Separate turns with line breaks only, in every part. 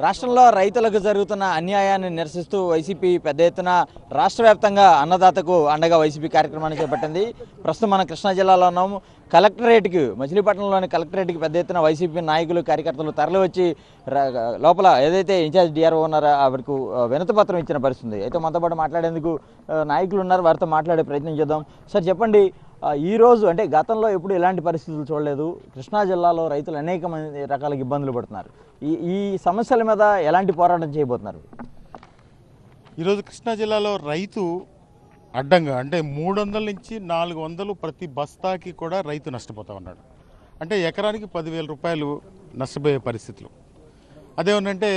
రాష్ట్రంలో రైతులకు జరుగుతున్న అన్యాయాన్ని నిరసిస్తూ వైసీపీ పెద్ద ఎత్తున రాష్ట్ర వ్యాప్తంగా అన్నదాతకు అండగా వైసీపీ కార్యక్రమాన్ని చేపట్టింది. ప్రస్తుతం మన కృష్ణా జిల్లాలో ఉన్నాము. కలెక్టరేట్కి, మచిలీపట్నంలోని కలెక్టరేట్కి పెద్ద ఎత్తున వైసీపీ నాయకులు, కార్యకర్తలు తరలివచ్చి లోపల ఏదైతే ఇన్ఛార్జ్ డిఆర్ఓ ఉన్నారో ఆవిడకు వినతి పత్రం ఇచ్చిన పరిస్థితి. అయితే మనతో పాటు మాట్లాడేందుకు నాయకులు ఉన్నారు, వారితో మాట్లాడే ప్రయత్నం చేద్దాం. సార్ చెప్పండి, ఈరోజు అంటే గతంలో ఎప్పుడు ఇలాంటి పరిస్థితులు చూడలేదు. కృష్ణా జిల్లాలో రైతులు అనేక రకాల ఇబ్బందులు పడుతున్నారు. ఈ సమస్యల మీద ఎలాంటి పోరాటం చేయబోతున్నారు?
ఈరోజు కృష్ణా జిల్లాలో రైతు అడ్డంగా అంటే 300 నుంచి 400 ప్రతి బస్తాకి కూడా రైతు నష్టపోతూ ఉన్నాడు. అంటే ఎకరానికి 10,000 రూపాయలు నష్టపోయే పరిస్థితులు. అదేమనంటే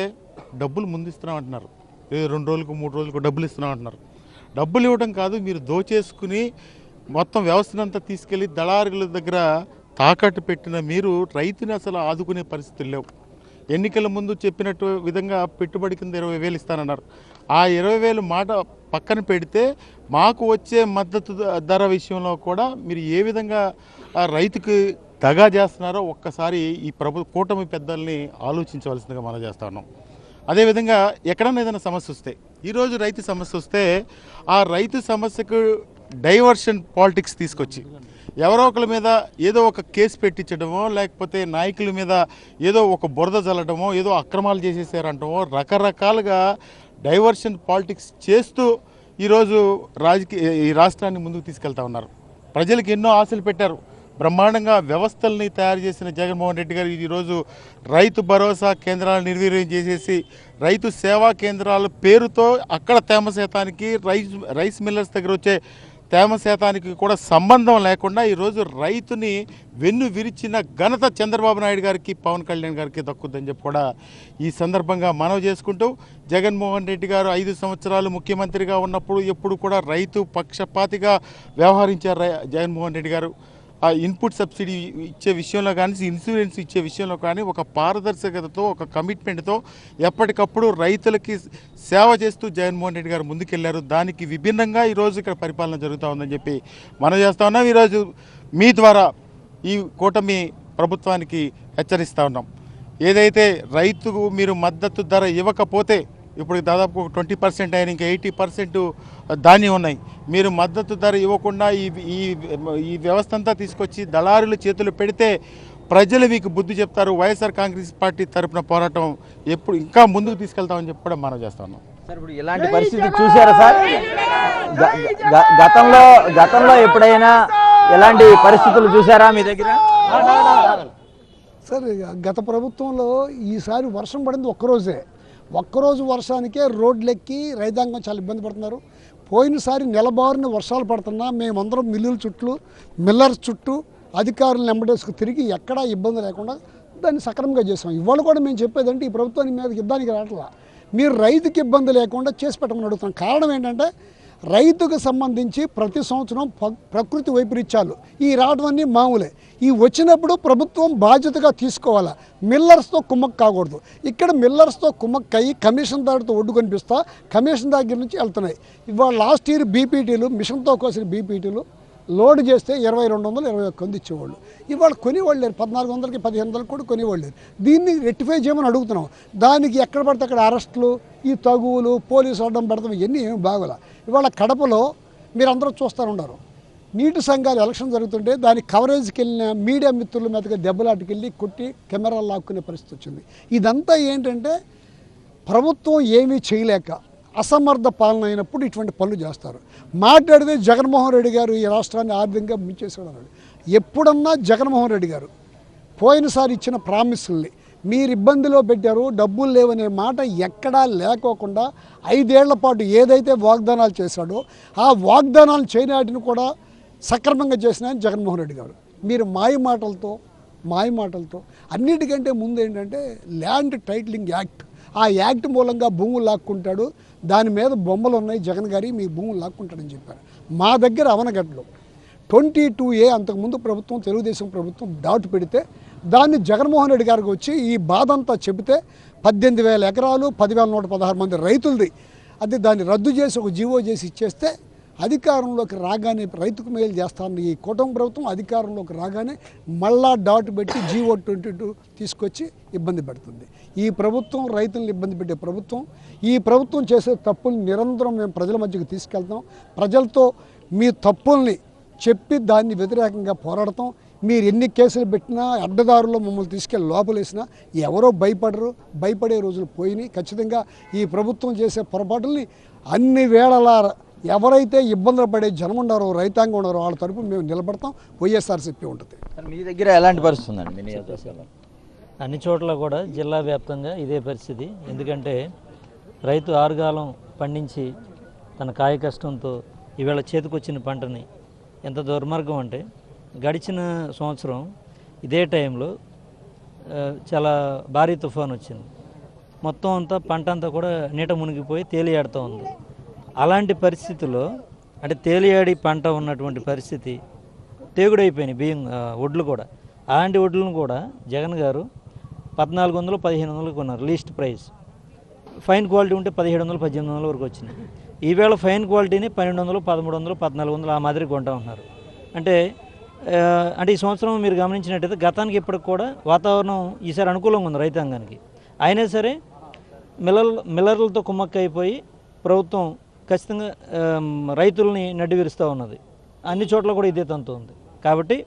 డబ్బులు ముందు ఇస్తున్నాం అంటున్నారు, 2 రోజులకు 3 రోజులకు డబ్బులు ఇస్తున్నాం అంటున్నారు. డబ్బులు ఇవ్వడం కాదు, మీరు దోచేసుకుని మొత్తం వ్యవస్థనంతా తీసుకెళ్ళి దళారుల దగ్గర తాకట్టు పెట్టిన మీరు రైతుని అసలు ఆదుకునే పరిస్థితులు లేవు. ఎన్నికల ముందు చెప్పినట్టు విధంగా పెట్టుబడి కింద 20,000 ఇస్తానన్నారు. ఆ 20,000 మాట పక్కన పెడితే మాకు వచ్చే మద్దతు ధర విషయంలో కూడా మీరు ఏ విధంగా రైతుకి దగా చేస్తున్నారో ఒక్కసారి ఈ కూటమి పెద్దల్ని ఆలోచించవలసిందిగా మనం చేస్తా ఉన్నాం. అదేవిధంగా ఎక్కడన్నా ఏదైనా సమస్య వస్తే, ఈరోజు రైతు సమస్య వస్తే ఆ రైతు సమస్యకు డైవర్షన్ పాలిటిక్స్ తీసుకొచ్చి ఎవరో ఒకరి మీద ఏదో ఒక కేసు పెట్టించడమో, లేకపోతే నాయకుల మీద ఏదో ఒక బురద జల్లడమో, ఏదో అక్రమాలు చేసేసారంటమో, రకరకాలుగా డైవర్షన్ పాలిటిక్స్ చేస్తూ ఈరోజు ఈ రాష్ట్రాన్ని ముందుకు తీసుకెళ్తా ఉన్నారు. ప్రజలకు ఎన్నో ఆశలు పెట్టారు. బ్రహ్మాండంగా వ్యవస్థల్ని తయారు చేసిన జగన్మోహన్ రెడ్డి గారు ఈరోజు రైతు భరోసా కేంద్రాలను నిర్వీర్యం చేసేసి రైతు సేవా కేంద్రాల పేరుతో అక్కడ తేమ శాతానికి రైస్ మిల్లర్స్ దగ్గర వచ్చే తేమ శాతానికి కూడా సంబంధం లేకుండా ఈరోజు రైతుని వెన్ను విరిచిన ఘనత చంద్రబాబు నాయుడు గారికి, పవన్ కళ్యాణ్ గారికి దక్కుద్దని చెప్పి కూడా ఈ సందర్భంగా మనవి చేసుకుంటూ, జగన్మోహన్ రెడ్డి గారు 5 సంవత్సరాలు ముఖ్యమంత్రిగా ఉన్నప్పుడు ఎప్పుడు కూడా రైతు పక్షపాతిగా వ్యవహరించారు జగన్మోహన్ రెడ్డి గారు. ఆ ఇన్పుట్ సబ్సిడీ ఇచ్చే విషయంలో కానీ, ఇన్సూరెన్స్ ఇచ్చే విషయంలో కానీ ఒక పారదర్శకతతో, ఒక కమిట్మెంట్తో ఎప్పటికప్పుడు రైతులకి సేవ చేస్తూ జగన్మోహన్ రెడ్డి గారు ముందుకెళ్లారు. దానికి విభిన్నంగా ఈరోజు ఇక్కడ పరిపాలన జరుగుతూ ఉందని చెప్పి మనం చేస్తూ ఉన్నాం. ఈరోజు మీ ద్వారా ఈ కూటమి ప్రభుత్వానికి హెచ్చరిస్తూ ఉన్నాం. ఏదైతే రైతుకు మీరు మద్దతు ధర ఇవ్వకపోతే, ఇప్పుడు దాదాపు 20% అయిన ఇంకా 80% ధాన్యం ఉన్నాయి, మీరు మద్దతు ధర ఇవ్వకుండా ఈ వ్యవస్థ అంతా తీసుకొచ్చి దళారుల చేతులు పెడితే ప్రజలు మీకు బుద్ధి చెప్తారు. వైఎస్ఆర్ కాంగ్రెస్ పార్టీ తరఫున పోరాటం ఎప్పుడు ఇంకా ముందుకు తీసుకెళ్తామని చెప్పి కూడా మనం చేస్తా ఉన్నాం.
సార్, ఇప్పుడు ఇలాంటి పరిస్థితి చూసారా సార్? గతంలో ఎప్పుడైనా ఎలాంటి పరిస్థితులు చూసారా మీ దగ్గర?
సార్, గత ప్రభుత్వంలో ఈసారి వర్షం పడింది ఒక్కరోజు వర్షానికే రోడ్లెక్కి రైతాంగం చాలా ఇబ్బంది పడుతున్నారు. పోయినసారి నెలబారున వర్షాలు పడుతున్నా మేమందరం మిల్లుల చుట్టూ, మిల్లర్స్ చుట్టూ అధికారులను వెంబడేసుకు తిరిగి ఎక్కడా ఇబ్బంది లేకుండా దాన్ని సక్రమంగా చేసాం. ఇవాళ కూడా మేము చెప్పేదంటే ఈ ప్రభుత్వాన్ని మీద యుద్ధానికి రావట్లా, మీరు రైతుకి ఇబ్బంది లేకుండా చేసి పెట్టమని అడుగుతున్నాం. కారణం ఏంటంటే రైతుకు సంబంధించి ప్రతి సంవత్సరం ప్రకృతి వైపరీత్యాలు ఈ రావడం మామూలే. ఈ వచ్చినప్పుడు ప్రభుత్వం బాధ్యతగా తీసుకోవాలా, మిల్లర్స్తో కుమ్మక్క కాకూడదు. ఇక్కడ మిల్లర్స్తో కుమ్మక్కయ్యి కమిషన్ దారితో ఒడ్డు కనిపిస్తా కమిషన్ దగ్గర నుంచి వెళ్తున్నాయి. ఇవాళ లాస్ట్ ఇయర్ బీపీటీలు, మిషన్తో కోసిన బీపీటీలు లోడ్ చేస్తే 2200, 21 ఇచ్చేవాళ్ళు. ఇవాళ కొనేవాళ్ళు లేరు. 1400కి 1500 కూడా కొనేవాళ్ళు లేరు. దీన్ని రెక్టిఫై చేయమని అడుగుతున్నాం. దానికి ఎక్కడ పడితే అక్కడ అరెస్టులు, ఈ తగువులు, పోలీసు అడ్డం పెడతాం, ఇవన్నీ ఏమి బాగోలా. ఇవాళ కడపలో మీరు అందరూ చూస్తూ ఉన్నారు, నీటి సంఘాలు ఎలక్షన్ జరుగుతుంటే దాని కవరేజ్కి వెళ్ళిన మీడియా మిత్రుల మీదగా దెబ్బలాటికి వెళ్ళి కొట్టి కెమెరాలు లాక్కునే పరిస్థితి వచ్చింది. ఇదంతా ఏంటంటే ప్రభుత్వం ఏమీ చేయలేక అసమర్థ పాలన అయినప్పుడు ఇటువంటి పనులు చేస్తారు. మాట్లాడితే జగన్మోహన్ రెడ్డి గారు ఈ రాష్ట్రాన్ని ఆర్థికంగా ముంచేసాడు అన్నాడు. ఎప్పుడన్నా జగన్మోహన్ రెడ్డి గారు పోయినసారి ఇచ్చిన ప్రామిసుల్ని మీరు ఇబ్బందిలో పెట్టారు, డబ్బులు లేవనే మాట ఎక్కడా లేకోకుండా 5 ఏళ్ల పాటు ఏదైతే వాగ్దానాలు చేశాడో ఆ వాగ్దానాలు చేయనాటిని కూడా సక్రమంగా చేసిన జగన్మోహన్ రెడ్డి గారు. మీరు మాయ మాటలతో అన్నిటికంటే ముందు ఏంటంటే ల్యాండ్ టైటిలింగ్ యాక్ట్, ఆ యాక్ట్ మూలంగా భూములు లాక్కుంటాడు, దాని మీద బొమ్మలు ఉన్నాయి, జగన్ గారి మీ భూములు లాక్కుంటాడని చెప్పారు. మా దగ్గర అవనగడ్డలో 22A అంతకుముందు ప్రభుత్వం, తెలుగుదేశం ప్రభుత్వం దాటు పెడితే దాన్ని జగన్మోహన్ రెడ్డి గారికి వచ్చి ఈ బాధ అంతా చెబితే 18,000 ఎకరాలు 10,116 మంది రైతులది, అది దాన్ని రద్దు చేసి ఒక జీవో చేసి ఇచ్చేస్తే అధికారంలోకి రాగానే రైతుకు మేలు చేస్తాను ఈ కుటుంబ ప్రభుత్వం అధికారంలోకి రాగానే మళ్ళా డాట్ పెట్టి G/22 తీసుకొచ్చి ఇబ్బంది పెడుతుంది. ఈ ప్రభుత్వం రైతులను ఇబ్బంది పెట్టే ప్రభుత్వం. ఈ ప్రభుత్వం చేసే తప్పుల్ని నిరంతరం మేము ప్రజల మధ్యకు తీసుకెళ్తాం. ప్రజలతో మీ తప్పుల్ని చెప్పి దాన్ని వ్యతిరేకంగా పోరాడతాం. మీరు ఎన్ని కేసులు పెట్టినా అడ్డదారుల్లో మమ్మల్ని తీసుకెళ్ళి లోపలేసినా ఎవరో భయపడరు. భయపడే రోజులు పోయినాయి. ఖచ్చితంగా ఈ ప్రభుత్వం చేసే పొరపాటుల్ని అన్ని వేళలా ఎవరైతే ఇబ్బందులు పడే జనం ఉన్నారో రైతాంగం ఉన్నారో వాళ్ళ తరపున మేము నిలబడతాం. వైఎస్ఆర్సీపీ ఉంటుంది.
మీ దగ్గర ఎలాంటి పరిస్థితి ఉందండి మీ నియోజకవర్గంలో?
అన్ని చోట్ల కూడా జిల్లా వ్యాప్తంగా ఇదే పరిస్థితి. ఎందుకంటే రైతు ఆరుగాలం పండించి తన కాయ కష్టంతో ఈవేళ చేతికొచ్చిన పంటని ఎంత దుర్మార్గం అంటే గడిచిన సంవత్సరం ఇదే టైంలో చాలా భారీ తుఫాన్ వచ్చింది. మొత్తం అంతా పంట అంతా కూడా నీట మునిగిపోయి తేలియాడుతూ ఉంది. అలాంటి పరిస్థితుల్లో అంటే తేలియాడి పంట ఉన్నటువంటి పరిస్థితి తెగుడైపోయినాయి బియ్యం వడ్లు కూడా. అలాంటి వడ్లను కూడా జగన్ గారు 1400 1500 కొన్నారు లీస్ట్ ప్రైస్. ఫైన్ క్వాలిటీ ఉంటే 1700 1800 వరకు వచ్చినాయి. ఈవేళ ఫైన్ క్వాలిటీని 1200 1300 1400 ఆ మాదిరి కొంటా ఉన్నారు. అంటే ఈ సంవత్సరం మీరు గమనించినట్టయితే గతానికి ఇప్పటికి కూడా వాతావరణం ఈసారి అనుకూలంగా ఉంది రైతాంగానికి. అయినా సరే మిల్లర్లతో కుమ్మక్కైపోయి ప్రభుత్వం ఖచ్చితంగా రైతుల్ని నడ్డివిరుస్తూ ఉన్నది. అన్ని చోట్ల కూడా ఇదే తంతు ఉంది. కాబట్టి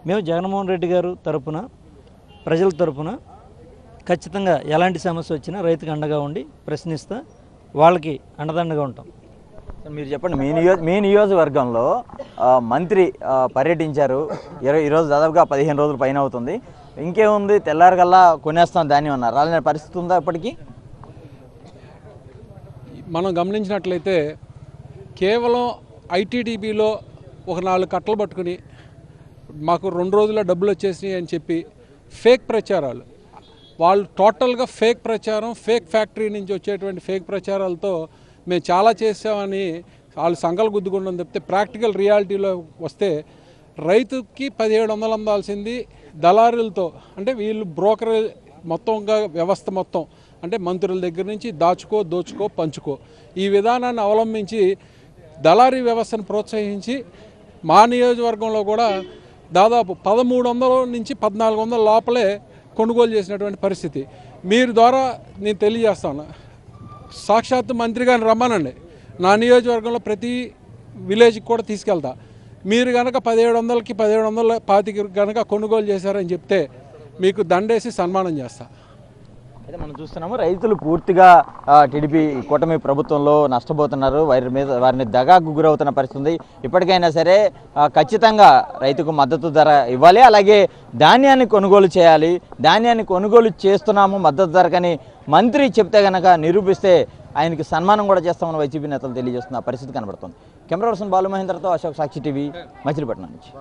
మేము జగన్మోహన్ రెడ్డి గారు తరపున ప్రజల తరపున ఖచ్చితంగా ఎలాంటి సమస్య వచ్చినా రైతుకు అండగా ఉండి ప్రశ్నిస్తా వాళ్ళకి అండదండగా ఉంటాం.
మీరు చెప్పండి, మీ నియోజకవర్గంలో మంత్రి పర్యటించారు. ఈరోజు దాదాపుగా 15 రోజుల పైన అవుతుంది. ఇంకేముంది, తెల్లారగల్లా కొనేస్తాం ధాన్యం అన్నారు. అలానే పరిస్థితి ఉందా ఇప్పటికీ?
మనం గమనించినట్లయితే కేవలం ఐటీడీబీలో ఒక 4 కట్టలు పట్టుకుని మాకు 2 రోజుల్లో డబ్బులు వచ్చేసినాయి అని చెప్పి ఫేక్ ప్రచారాలు, వాళ్ళు టోటల్గా ఫేక్ ప్రచారం, ఫేక్ ఫ్యాక్టరీ నుంచి వచ్చేటువంటి ఫేక్ ప్రచారాలతో మేము చాలా చేసామని వాళ్ళు సంకలు గుద్దుకుంటాం తప్పితే ప్రాక్టికల్ రియాలిటీలో వస్తే రైతుకి 1700 అందాల్సింది దళారులతో, అంటే వీళ్ళు బ్రోకర్ మొత్తంగా వ్యవస్థ మొత్తం అంటే మంత్రుల దగ్గర నుంచి దోచుకో పంచుకో ఈ విధానాన్ని అవలంబించి దళారీ వ్యవస్థను ప్రోత్సహించి మా నియోజకవర్గంలో కూడా దాదాపు 1300 నుంచి 1400 లోపలే కొనుగోలు చేసినటువంటి పరిస్థితి. మీరు ద్వారా నేను తెలియజేస్తాను, సాక్షాత్తు మంత్రి గారిని రమ్మనండి, నా నియోజకవర్గంలో ప్రతి విలేజ్కి కూడా తీసుకెళ్తా. మీరు కనుక 1700కి 1725 కనుక కొనుగోలు చేశారని చెప్తే మీకు దండేసి సన్మానం చేస్తా.
అయితే మనం చూస్తున్నాము, రైతులు పూర్తిగా టీడీపీ కూటమి ప్రభుత్వంలో నష్టపోతున్నారు. వారిని దగాకు గురవుతున్న పరిస్థితి ఉంది. ఇప్పటికైనా సరే ఖచ్చితంగా రైతుకు మద్దతు ధర ఇవ్వాలి, అలాగే ధాన్యాన్ని కొనుగోలు చేయాలి. ధాన్యాన్ని కొనుగోలు చేస్తున్నాము మద్దతు ధరకని మంత్రి చెప్తే కనుక నిరూపిస్తే ఆయనకి సన్మానం కూడా చేస్తామని వైసీపీ నేతలు తెలియజేస్తున్న పరిస్థితి కనబడుతుంది. కెమెరా పర్సన్ బాలు మహేంద్రతో అశోక్, సాక్షి టీవీ, మచిలీపట్నం నుంచి.